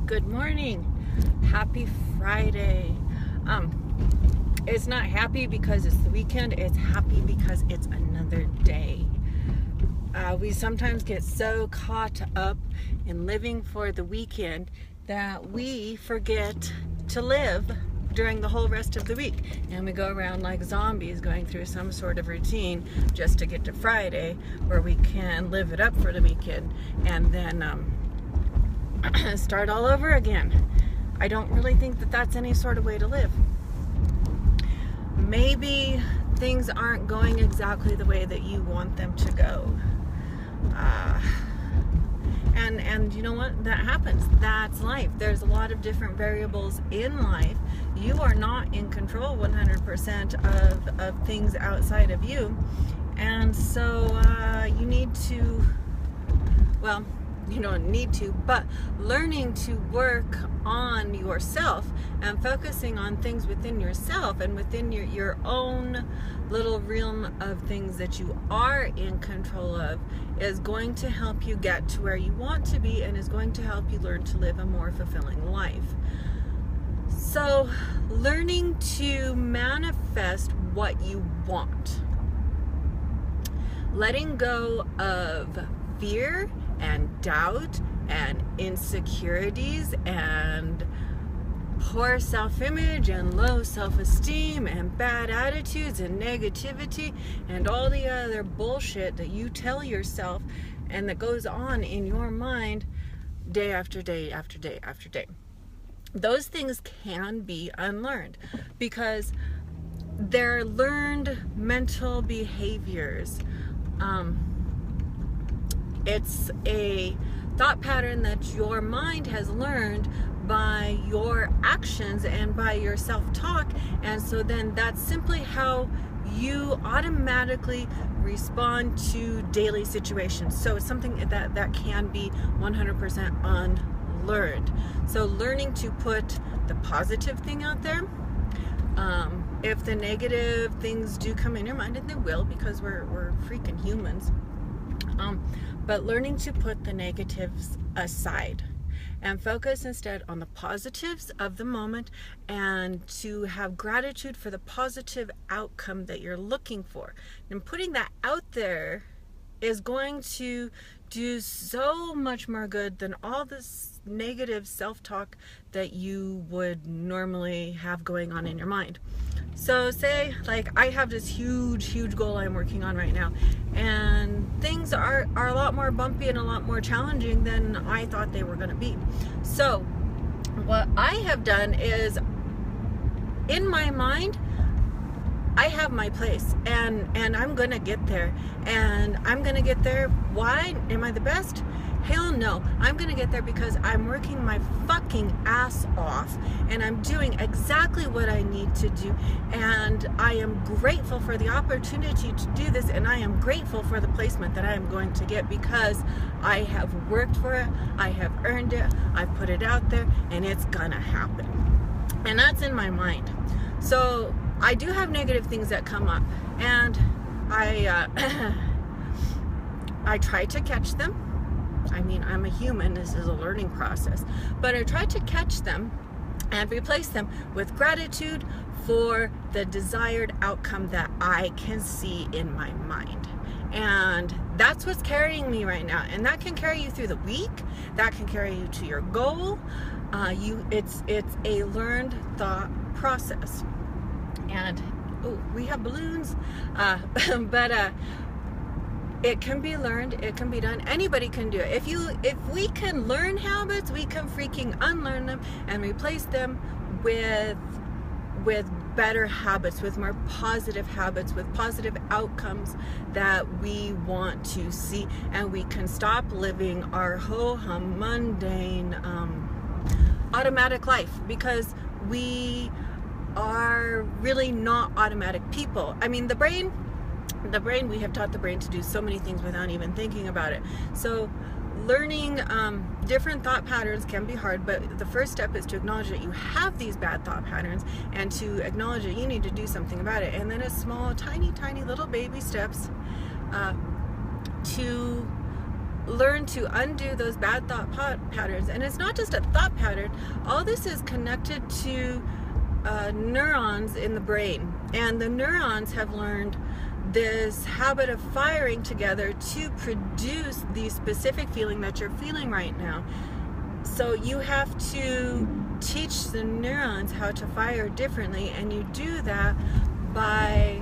Good morning. Happy Friday. It's not happy because it's the weekend. It's happy because it's another day. We sometimes get so caught up in living for the weekend that we forget to live during the whole rest of the week. And we go around like zombies going through some sort of routine just to get to Friday where we can live it up for the weekend and then start all over again. I don't really think that that's any sort of way to live. Maybe things aren't going exactly the way that you want them to go. And you know what? That happens. That's life. There's a lot of different variables in life. You are not in control 100% of things outside of you. And so you need to, well, you don't need to, but learning to work on yourself and focusing on things within yourself and within your own little realm of things that you are in control of is going to help you get to where you want to be and is going to help you learn to live a more fulfilling life. So, learning to manifest what you want. Letting go of fear and doubt and insecurities and poor self-image and low self-esteem and bad attitudes and negativity and all the other bullshit that you tell yourself and that goes on in your mind day after day after day after day. Those things can be unlearned because they're learned mental behaviors. It's a thought pattern that your mind has learned by your actions and by your self-talk, and so then that's simply how you automatically respond to daily situations. So it's something that can be 100% unlearned. So learning to put the positive thing out there. If the negative things do come in your mind, and they will because we're freaking humans, but learning to put the negatives aside and focus instead on the positives of the moment and to have gratitude for the positive outcome that you're looking for. And putting that out there is going to do so much more good than all this negative self-talk that you would normally have going on in your mind. So say, like, I have this huge goal I'm working on right now, and things are a lot more bumpy and a lot more challenging than I thought they were going to be. So what I have done is, in my mind, I have my place, and I'm going to get there, and I'm going to get there. Why? Am I the best? Hell no. I'm going to get there because I'm working my fucking ass off and I'm doing exactly what I need to do, and I am grateful for the opportunity to do this, and I am grateful for the placement that I am going to get because I have worked for it, I have earned it, I've put it out there, and it's gonna happen. And that's in my mind. So I do have negative things that come up, and I try to catch them. I mean, I'm a human, this is a learning process, but I try to catch them and replace them with gratitude for the desired outcome that I can see in my mind. And that's what's carrying me right now, and that can carry you through the week, that can carry you to your goal. It's a learned thought process. And we have balloons, but it can be learned, it can be done. Anybody can do it. If we can learn habits, we can freaking unlearn them and replace them with better habits, with more positive habits, with positive outcomes that we want to see, and we can stop living our ho-hum mundane automatic life, because we are really not automatic people. I mean, the brain, we have taught the brain to do so many things without even thinking about it. So learning different thought patterns can be hard, but the first step is to acknowledge that you have these bad thought patterns and to acknowledge that you need to do something about it. And then a small, tiny little baby steps to learn to undo those bad thought patterns. And it's not just a thought pattern. All this is connected to neurons in the brain, and the neurons have learned this habit of firing together to produce the specific feeling that you're feeling right now. So you have to teach the neurons how to fire differently, and you do that by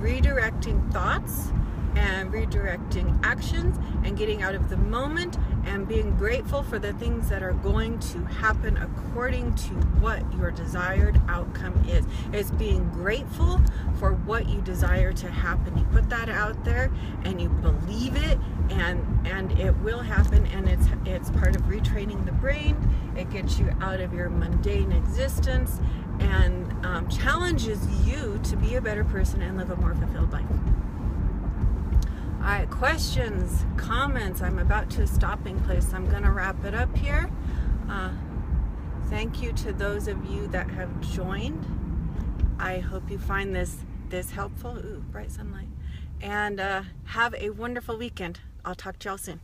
redirecting thoughts and redirecting actions and getting out of the moment and being grateful for the things that are going to happen according to what your desired outcome is. It's being grateful for what you desire to happen. You put that out there and you believe it, and it will happen, and it's part of retraining the brain. It gets you out of your mundane existence and challenges you to be a better person and live a more fulfilled life. All right, questions, comments. I'm about to a stopping place. I'm going to wrap it up here. Thank you to those of you that have joined. I hope you find this helpful. Ooh, bright sunlight. And have a wonderful weekend. I'll talk to y'all soon.